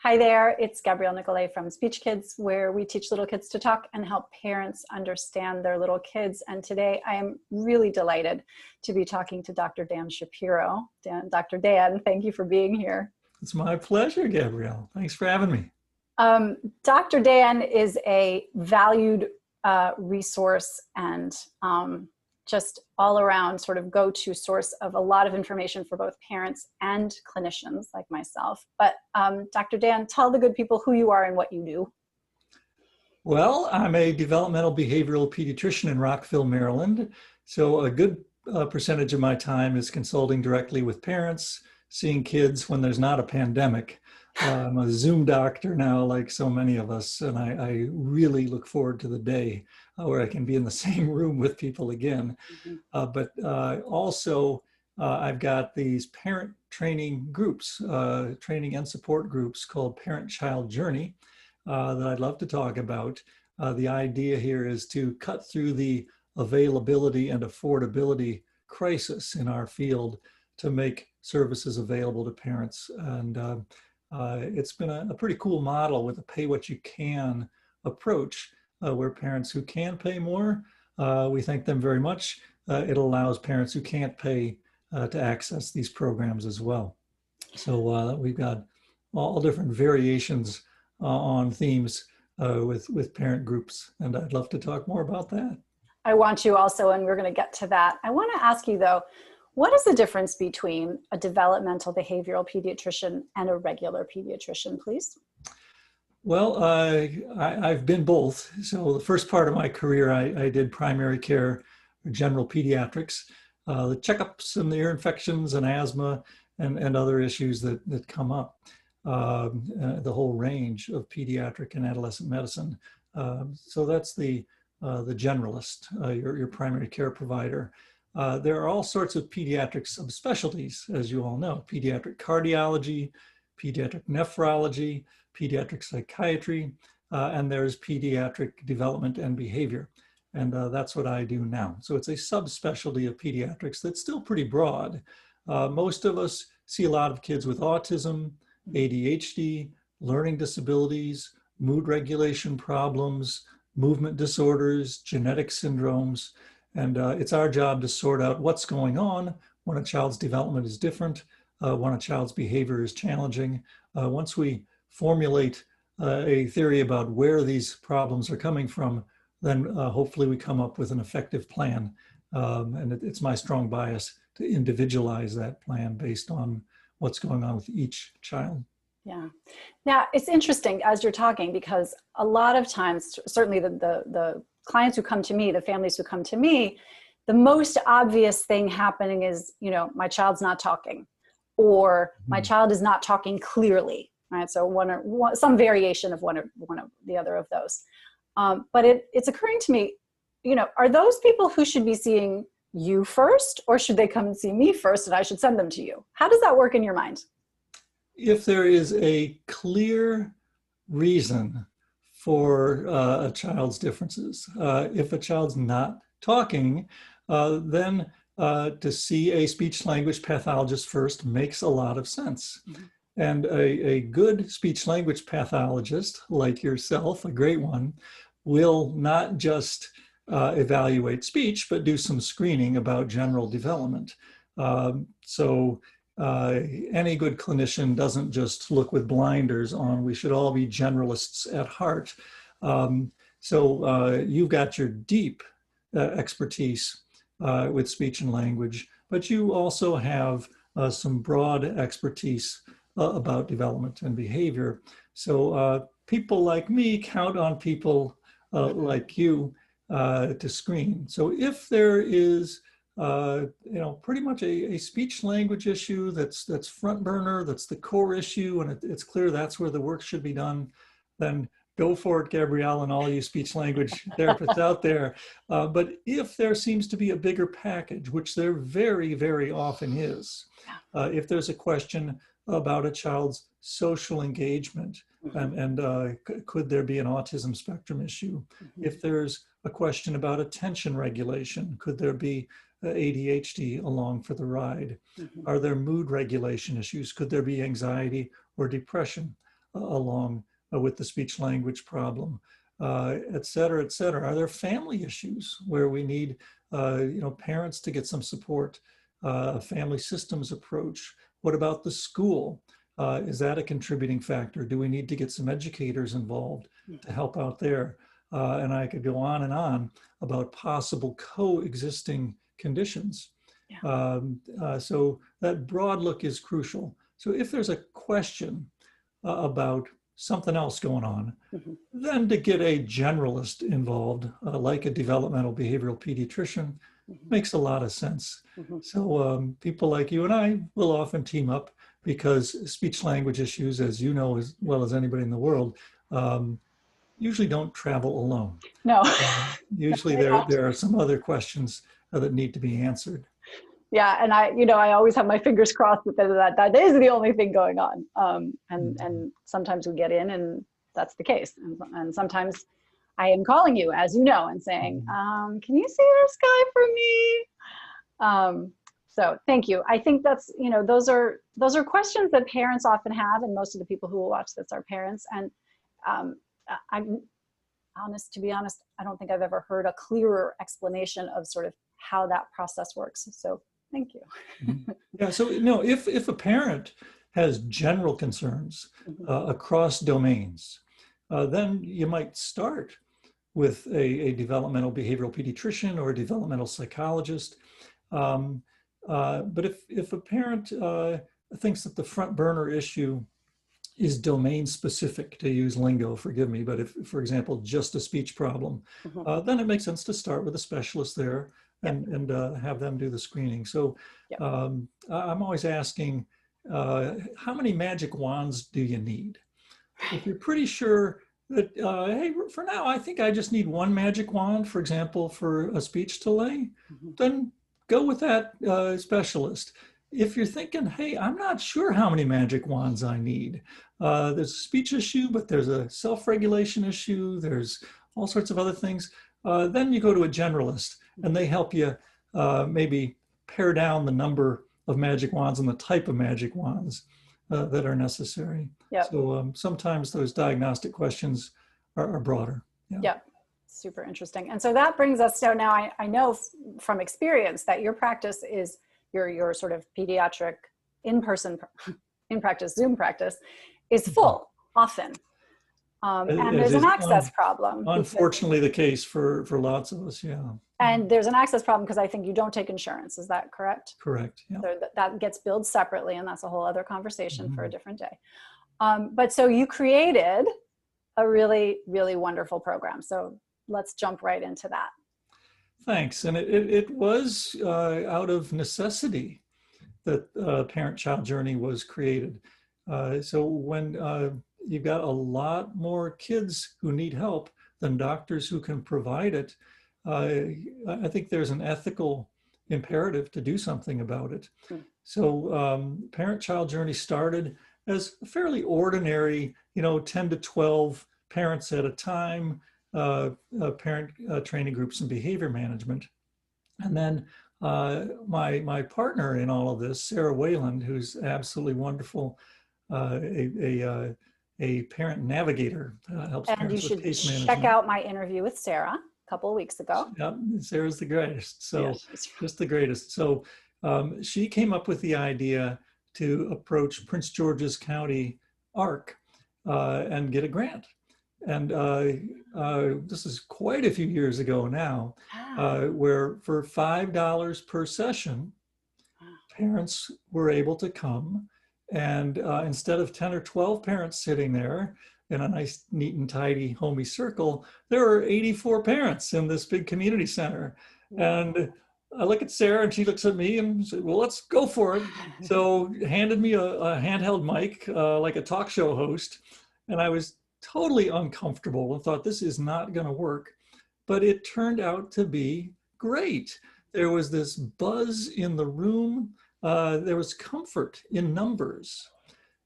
Hi there, it's Gabrielle Nicolay from SpeechKids, where we teach little kids to talk and help parents understand their little kids. And today I am really delighted to be talking to Dr. Dan Shapiro. Dr. Dan, thank you for being here. It's my pleasure, Gabrielle. Thanks for having me. Dr. Dan is a valued resource and just all around sort of go-to source of a lot of information for both parents and clinicians like myself. But Dr. Dan, tell the good people who you are and what you do. Well, I'm a developmental behavioral pediatrician in Rockville, Maryland. So a good percentage of my time is consulting directly with parents, seeing kids when there's not a pandemic. I'm a Zoom doctor now, like so many of us, and I really look forward to the day where I can be in the same room with people again. Also, I've got these parent training groups, training and support groups called Parent-Child Journey that I'd love to talk about. The idea here is to cut through the availability and affordability crisis in our field to make services available to parents. And it's been a pretty cool model with a pay what you can approach where parents who can pay more, we thank them very much. It allows parents who can't pay to access these programs as well. So we've got all different variations on themes with parent groups, and I'd love to talk more about that. I want to also, and we're going to get to that. I want to ask you though, what is the difference between a developmental behavioral pediatrician and a regular pediatrician, please? Well, I've been both. So the first part of my career, I did primary care, general pediatrics, the checkups and the ear infections and asthma and other issues that come up, the whole range of pediatric and adolescent medicine. So that's the generalist, your primary care provider. There are all sorts of pediatric subspecialties, as you all know: pediatric cardiology, pediatric nephrology, pediatric psychiatry, and there's pediatric development and behavior. And that's what I do now. So it's a subspecialty of pediatrics that's still pretty broad. Most of us see a lot of kids with autism, ADHD, learning disabilities, mood regulation problems, movement disorders, genetic syndromes. And it's our job to sort out what's going on when a child's development is different, when a child's behavior is challenging. Once we formulate a theory about where these problems are coming from, then hopefully we come up with an effective plan. And it's my strong bias to individualize that plan based on what's going on with each child. Yeah. Now, it's interesting as you're talking, because a lot of times, certainly the clients who come to me, the families who come to me, the most obvious thing happening is, you know, my child's not talking, or my child is not talking clearly, right? So some variation of one of the other of those. But it's occurring to me, you know, are those people who should be seeing you first, or should they come and see me first and I should send them to you? How does that work in your mind? If there is a clear reason for a child's differences, if a child's not talking, then to see a speech language pathologist first makes a lot of sense. Mm-hmm. And a good speech language pathologist like yourself, a great one, will not just evaluate speech, but do some screening about general development. Any good clinician doesn't just look with blinders on. We should all be generalists at heart. You've got your deep expertise with speech and language, but you also have some broad expertise about development and behavior. So people like me count on people like you to screen. So if there is pretty much a speech language issue that's front burner, that's the core issue, and it's clear that's where the work should be done, then go for it, Gabrielle, and all you speech language therapists out there. But if there seems to be a bigger package, which there very, very often is, if there's a question about a child's social engagement, and could there be an autism spectrum issue? If there's a question about attention regulation, could there be ADHD along for the ride? Are there mood regulation issues? Could there be anxiety or depression? along with the speech language problem, et cetera, et cetera. Are there family issues where we need parents to get some support, a family systems approach? What about the school? Is that a contributing factor? Do we need to get some educators involved to help out there? And I could go on and on about possible coexisting conditions. Yeah. So that broad look is crucial. So if there's a question about something else going on, then to get a generalist involved, like a developmental behavioral pediatrician, makes a lot of sense. So people like you and I will often team up because speech language issues, as you know as well as anybody in the world, usually don't travel alone. No. Usually there are some other questions that need to be answered. Yeah, and I always have my fingers crossed that is the only thing going on. And sometimes we get in and that's the case. And sometimes I am calling you, as you know, and saying, can you see this guy for me? So thank you. I think that's, those are questions that parents often have, and most of the people who will watch this are parents. And to be honest, I don't think I've ever heard a clearer explanation of sort of how that process works. So thank you. Yeah, so if a parent has general concerns across domains, then you might start with a developmental behavioral pediatrician or a developmental psychologist. But if a parent thinks that the front burner issue is domain specific, to use lingo, forgive me, but if, for example, just a speech problem, then it makes sense to start with a specialist there and have them do the screening. So I'm always asking, how many magic wands do you need? If you're pretty sure that, hey, for now, I think I just need one magic wand, for example, for a speech delay, then go with that specialist. If you're thinking, hey, I'm not sure how many magic wands I need. There's a speech issue, but there's a self-regulation issue. There's all sorts of other things. Then you go to a generalist and they help you maybe pare down the number of magic wands and the type of magic wands that are necessary. So sometimes those diagnostic questions are broader. Super interesting. And so that brings us, so now I know from experience that your practice is your sort of pediatric in-person, in-practice Zoom practice is full often. And there's an access problem. Unfortunately the case for lots of us, And there's an access problem because I think you don't take insurance. Is that correct? Correct, So that gets billed separately, and that's a whole other conversation for a different day. But so you created a really, really wonderful program. So let's jump right into that. Thanks. And it was out of necessity that Parent-Child Journey was created. So when you've got a lot more kids who need help than doctors who can provide it, I think there's an ethical imperative to do something about it. So Parent-Child Journey started as a fairly ordinary, 10 to 12 parents at a time, parent training groups and behavior management. And then my partner in all of this, Sarah Wayland, who's absolutely wonderful, a parent navigator, helps parents with case management. Check out my interview with Sarah a couple of weeks ago. Yep, Sarah's the greatest. So just the greatest. So she came up with the idea to approach Prince George's County ARC and get a grant. And this is quite a few years ago now, where for $5 per session, parents were able to come, and instead of 10 or 12 parents sitting there in a nice, neat and tidy, homey circle, there were 84 parents in this big community center. And I look at Sarah and she looks at me and said, well, let's go for it. So handed me a handheld mic, like a talk show host. And I was totally uncomfortable and thought, this is not going to work. But it turned out to be great. There was this buzz in the room. There was comfort in numbers.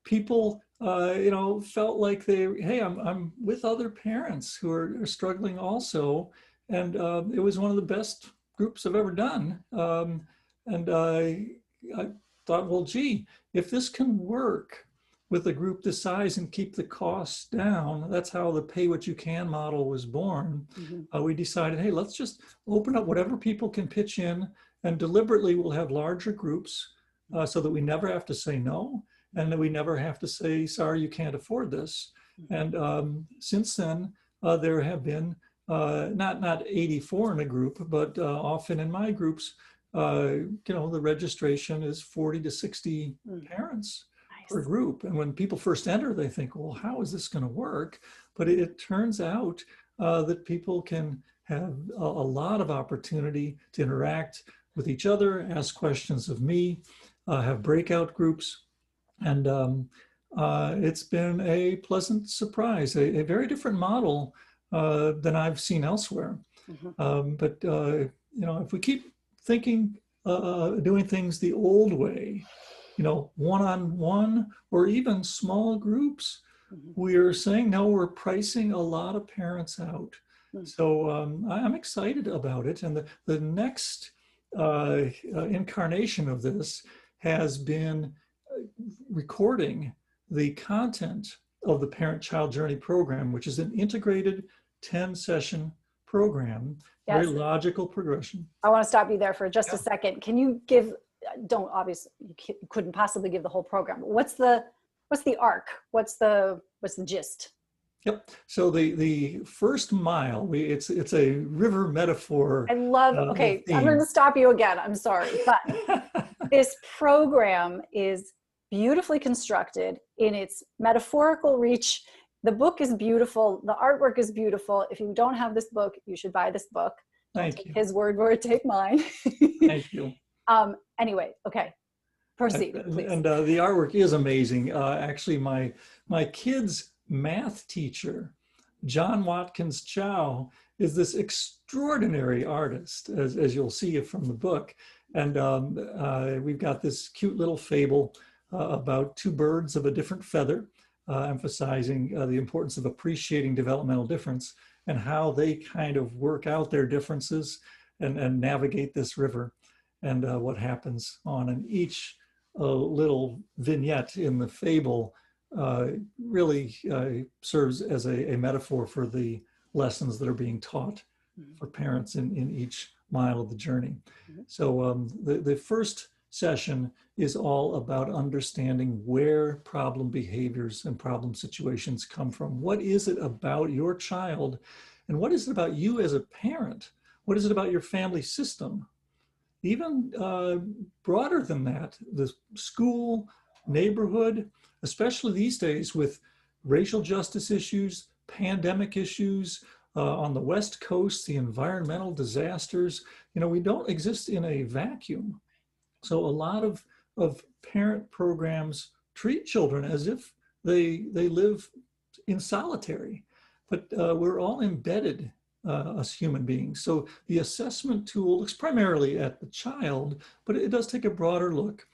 People, felt like hey, I'm with other parents who are struggling also. And it was one of the best groups I've ever done. And I thought, well, gee, if this can work with a group this size and keep the costs down. That's how the pay what you can model was born. We decided, hey, let's just open up whatever people can pitch in, and deliberately we'll have larger groups so that we never have to say no, and that we never have to say, sorry, you can't afford this. And since then, there have been not 84 in a group, but often in my groups, the registration is 40 to 60 parents per group. And when people first enter, they think, well, how is this going to work? But it turns out that people can have a lot of opportunity to interact with each other, ask questions of me, have breakout groups. And it's been a pleasant surprise, a very different model than I've seen elsewhere. But if we keep thinking, doing things the old way, one-on-one or even small groups, we're saying, no, we're pricing a lot of parents out. So I'm excited about it. And the next incarnation of this has been recording the content of the Parent-Child Journey program, which is an integrated 10-session program, very logical progression. I want to stop you there for just a second. Can you give, obviously you couldn't possibly give the whole program, but what's the arc? What's the gist? Yep. So the first mile, it's a river metaphor. I love, okay, theme. I'm going to stop you again. I'm sorry, but this program is beautifully constructed in its metaphorical reach. The book is beautiful. The artwork is beautiful. If you don't have this book, you should buy this book. Thank you. His word for it, take mine. Thank you. Anyway, okay. Proceed, please. And the artwork is amazing. Actually, my kids' math teacher, John Watkins Chow, is this extraordinary artist, as you'll see from the book. And we've got this cute little fable about two birds of a different feather, emphasizing the importance of appreciating developmental difference and how they kind of work out their differences and navigate this river, and what happens on. And each little vignette in the fable really serves as a metaphor for the lessons that are being taught for parents in each mile of the journey. So the first session is all about understanding where problem behaviors and problem situations come from. What is it about your child, and what is it about you as a parent? What is it about your family system? Even broader than that, the school, neighborhood, especially these days with racial justice issues, pandemic issues, on the West Coast, the environmental disasters. We don't exist in a vacuum. So a lot of parent programs treat children as if they live in solitary, but we're all embedded as human beings. So the assessment tool looks primarily at the child, but it does take a broader look.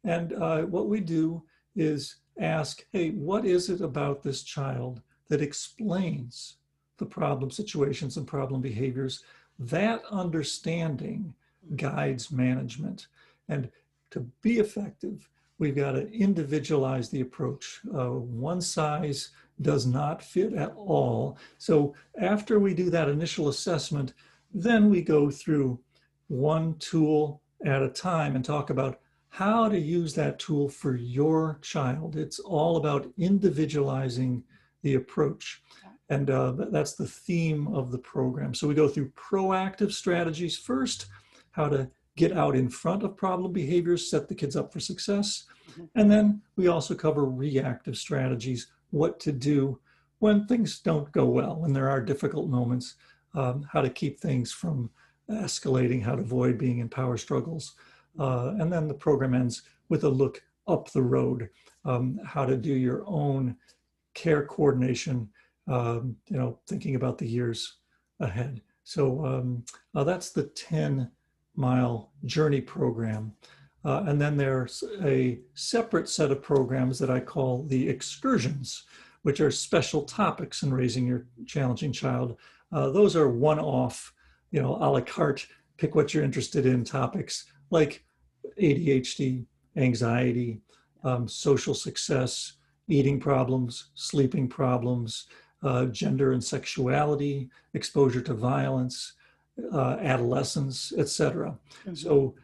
And what we do is ask, hey, what is it about this child that explains the problem situations and problem behaviors? That understanding guides management. And to be effective, we've got to individualize the approach. One size does not fit at all. So after we do that initial assessment, then we go through one tool at a time and talk about how to use that tool for your child. It's all about individualizing the approach. And that's the theme of the program. So we go through proactive strategies first, how to get out in front of problem behaviors, set the kids up for success. And then we also cover reactive strategies, what to do when things don't go well, when there are difficult moments, how to keep things from escalating, how to avoid being in power struggles. And then the program ends with a look up the road, how to do your own care coordination, thinking about the years ahead. So that's the 10-mile journey program. And then there's a separate set of programs that I call the excursions, which are special topics in raising your challenging child. Those are one-off, a la carte, pick what you're interested in topics like ADHD, anxiety, social success, eating problems, sleeping problems, gender and sexuality, exposure to violence, adolescence, etc. Mm-hmm. So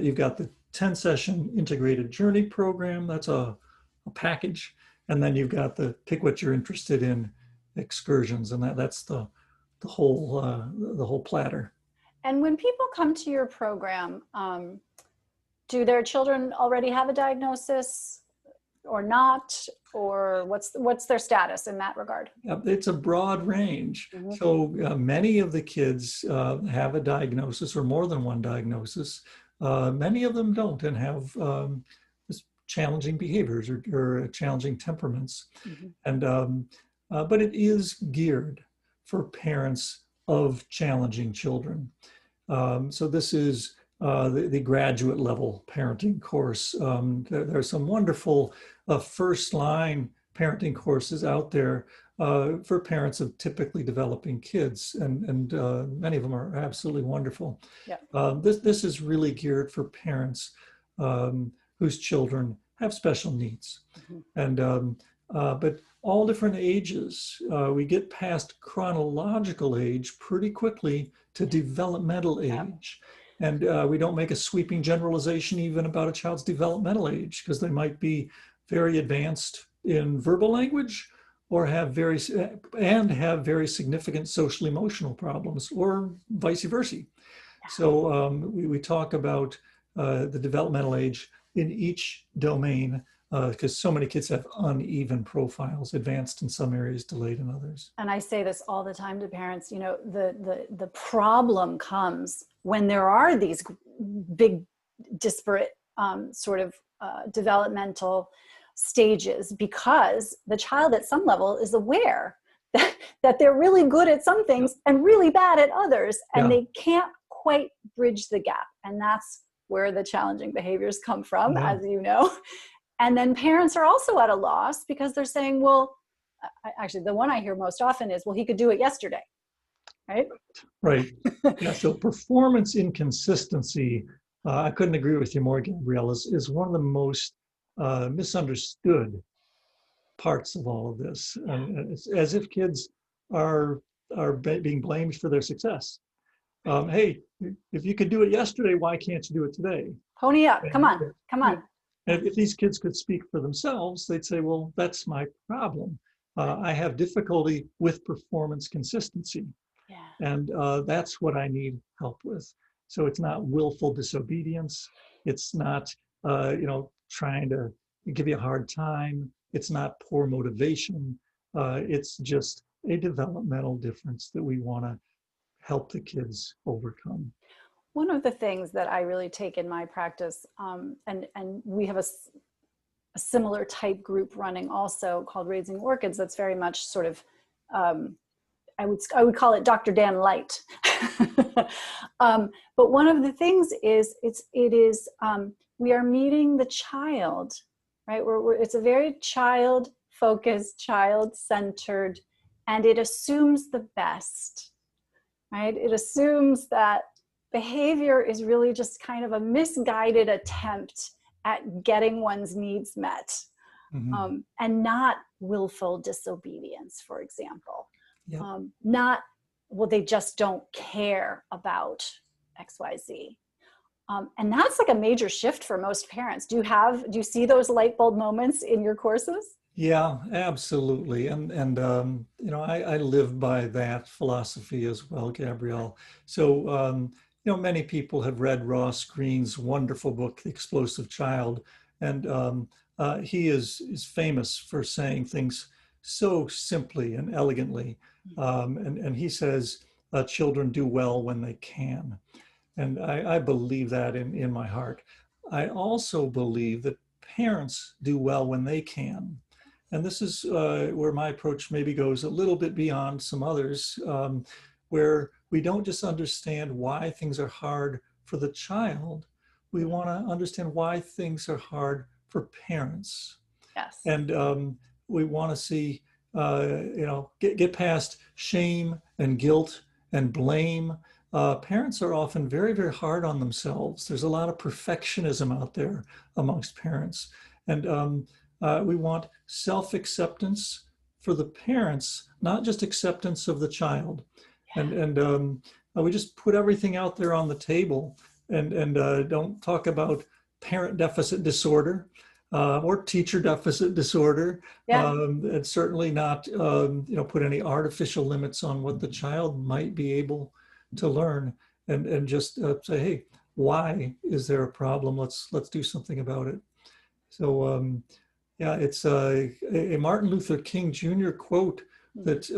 you've got the 10-session integrated journey program. That's a package. And then you've got the pick what you're interested in excursions. And that's the whole platter. And when people come to your program, do their children already have a diagnosis or not? Or what's their status in that regard? It's a broad range. Mm-hmm. So many of the kids have a diagnosis or more than one diagnosis. Many of them don't and have challenging behaviors or challenging temperaments. Mm-hmm. And but it is geared for parents of challenging children. So this is the graduate level parenting course. There are some wonderful first line parenting courses out there for parents of typically developing kids, and many of them are absolutely wonderful. Yeah. This is really geared for parents whose children have special needs. Mm-hmm. And but all different ages. We get past chronological age pretty quickly to developmental age. And we don't make a sweeping generalization even about a child's developmental age, because they might be very advanced in verbal language or have very significant social emotional problems, or vice versa. So we talk about the developmental age in each domain, because so many kids have uneven profiles, advanced in some areas, delayed in others. And I say this all the time to parents, the problem comes when there are these big disparate developmental stages, because the child at some level is aware that they're really good at some things and really bad at others, and they can't quite bridge the gap. And that's where the challenging behaviors come from, as you know. And then parents are also at a loss because they're saying, well, actually the one I hear most often is, well, he could do it yesterday, right? Right. Yeah. So performance inconsistency, I couldn't agree with you more, Gabrielle, is one of the most misunderstood parts of all of this. It's as if kids are being blamed for their success. Hey, if you could do it yesterday, why can't you do it today? Pony up, come on. And if these kids could speak for themselves, they'd say, well, that's my problem. I have difficulty with performance consistency. And that's what I need help with. So it's not willful disobedience. It's not, trying to give you a hard time. It's not poor motivation. It's just a developmental difference that we want to help the kids overcome. One of the things that I really take in my practice, and we have a similar type group running also called Raising Orchids, that's very much sort of, I would call it Dr. Dan Light. But one of the things is, we are meeting the child, right? It's a very child-focused, child-centered, and it assumes the best, right? It assumes that behavior is really just kind of a misguided attempt at getting one's needs met, and not willful disobedience, for example. Yep. Not, well, they just don't care about XYZ. And that's like a major shift for most parents. Do you see those light bulb moments in your courses? Yeah, absolutely. And I live by that philosophy as well, Gabrielle. So, many people have read Ross Greene's wonderful book, The Explosive Child. And he is famous for saying things so simply and elegantly. And he says, children do well when they can. And I believe that in my heart. I also believe that parents do well when they can. And this is where my approach maybe goes a little bit beyond some others, where we don't just understand why things are hard for the child. We want to understand why things are hard for parents. Yes. And we want to see, get past shame and guilt and blame. Parents are often very, very hard on themselves. There's a lot of perfectionism out there amongst parents. And We want self-acceptance for the parents, not just acceptance of the child. And we just put everything out there on the table, and don't talk about parent deficit disorder or teacher deficit disorder. And certainly not put any artificial limits on what the child might be able to learn, and just say, hey, why is there a problem? Let's do something about it. So yeah, it's a Martin Luther King Jr. quote that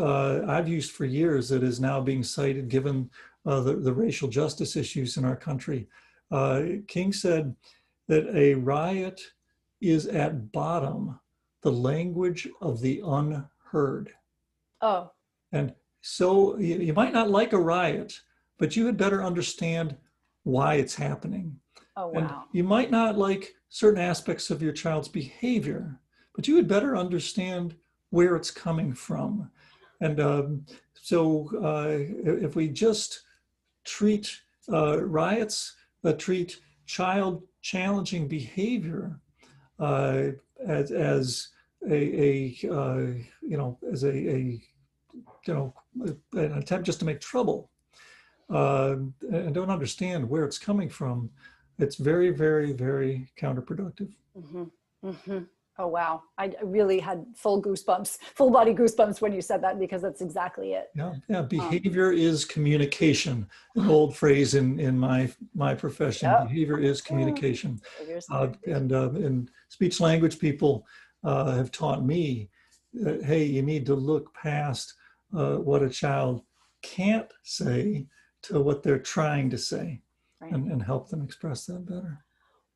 I've used for years that is now being cited given the racial justice issues in our country. King said that a riot is at bottom the language of the unheard. Oh. And so you might not like a riot, but you had better understand why it's happening. Oh, wow. And you might not like certain aspects of your child's behavior, but you would better understand where it's coming from. And so if we just treat riots, treat child challenging behavior as an attempt just to make trouble, and don't understand where it's coming from, it's very, very, very counterproductive. Mm-hmm. Mm-hmm. Oh, wow. I really had full body goosebumps when you said that, because that's exactly it. Yeah. Behavior is communication, an old phrase in my profession. Yep. Behavior is communication. And speech language people have taught me that, hey, you need to look past what a child can't say to what they're trying to say, right, and help them express that better.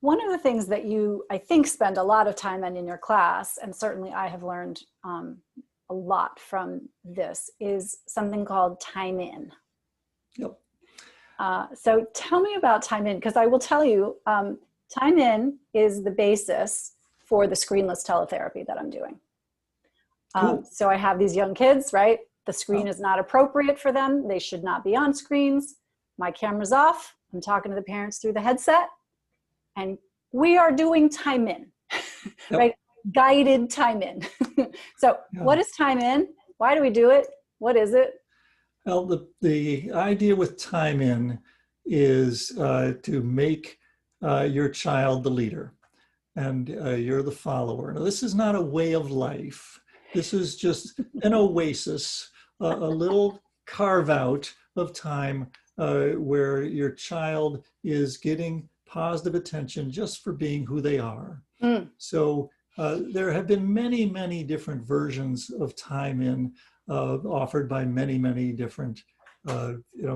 One of the things that you, I think, spend a lot of time in your class, and certainly I have learned a lot from this, is something called time in. Yep. So tell me about time in, because I will tell you, time in is the basis for the screenless teletherapy that I'm doing. Cool. So I have these young kids, right? The screen is not appropriate for them. They should not be on screens. My camera's off. I'm talking to the parents through the headset. And we are doing time in, Yep. right? Guided time in. So what is time in? Why do we do it? What is it? Well, the idea with time in is to make your child the leader, and you're the follower. Now, this is not a way of life. This is just an oasis, a little carve out of time where your child is getting positive attention just for being who they are. So there have been many, many different versions of time in offered by many, many different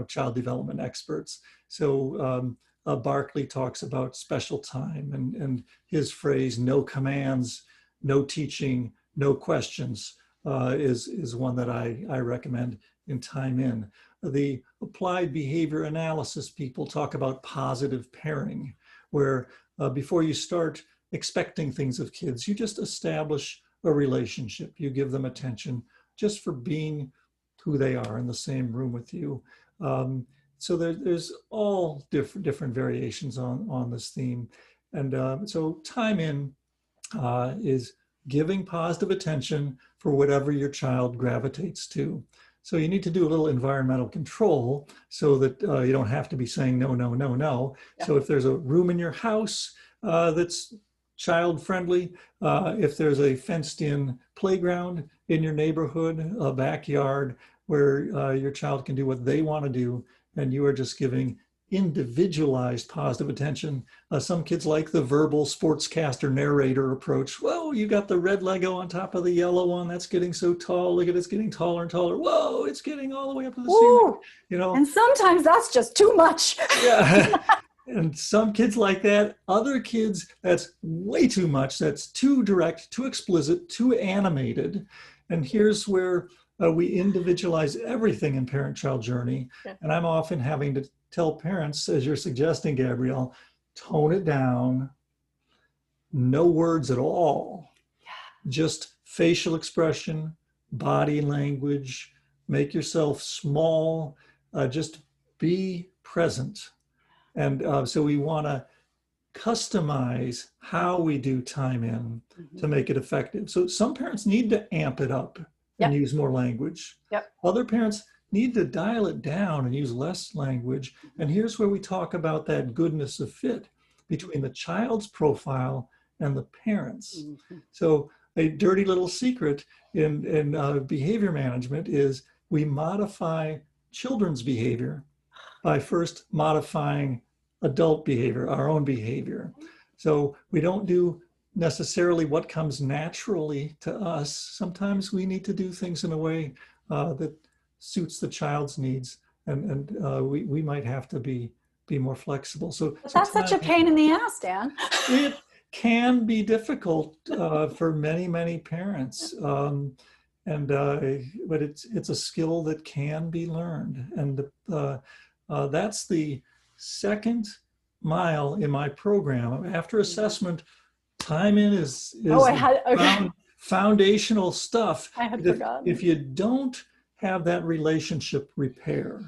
child development experts. So Barkley talks about special time, and his phrase, no commands, no teaching, no questions, is one that I recommend in time in. The applied behavior analysis people talk about positive pairing, where before you start expecting things of kids, you just establish a relationship. You give them attention just for being who they are in the same room with you. So there's all different variations on this theme. And so time in is giving positive attention for whatever your child gravitates to. So you need to do a little environmental control so that you don't have to be saying no, no, no, no. Yeah. So if there's a room in your house that's child friendly, if there's a fenced in playground in your neighborhood, a backyard where your child can do what they want to do, and you are just giving individualized positive attention. Some kids like the verbal sportscaster narrator approach. Whoa, you got the red Lego on top of the yellow one. That's getting so tall. Look at it, it's getting taller and taller. Whoa, it's getting all the way up to the ceiling. And sometimes that's just too much. Yeah. And some kids like that. Other kids, that's way too much. That's too direct, too explicit, too animated. And here's where we individualize everything in parent-child journey. Yeah. And I'm often having to tell parents, as you're suggesting, Gabrielle, tone it down, no words at all, just facial expression, body language, make yourself small, just be present. And so we want to customize how we do time in to make it effective. So some parents need to amp it up and use more language. Other parents need to dial it down and use less language. And here's where we talk about that goodness of fit between the child's profile and the parents. So a dirty little secret in behavior management is we modify children's behavior by first modifying adult behavior, our own behavior. So we don't do necessarily what comes naturally to us. Sometimes we need to do things in a way that suits the child's needs, and we might have to be more flexible. So that's such a pain in the ass, Dan. It can be difficult for many parents, but it's a skill that can be learned, and that's the second mile in my program. After assessment, time in is foundational stuff. I had forgotten. If you don't have that relationship repair,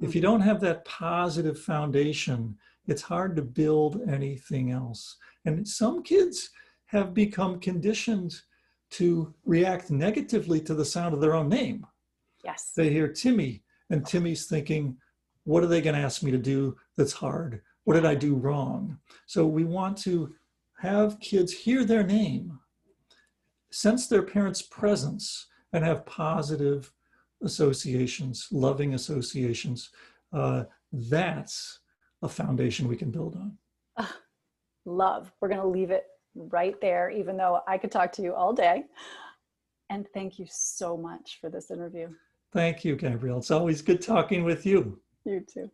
if you don't have that positive foundation, it's hard to build anything else. And some kids have become conditioned to react negatively to the sound of their own name. Yes. They hear Timmy, and Timmy's thinking, what are they going to ask me to do that's hard? What did I do wrong? So we want to have kids hear their name, sense their parents' presence, and have positive associations, loving associations. That's a foundation we can build on. Love. We're going to leave it right there, even though I could talk to you all day. And thank you so much for this interview. Thank you, Gabrielle. It's always good talking with you. You too.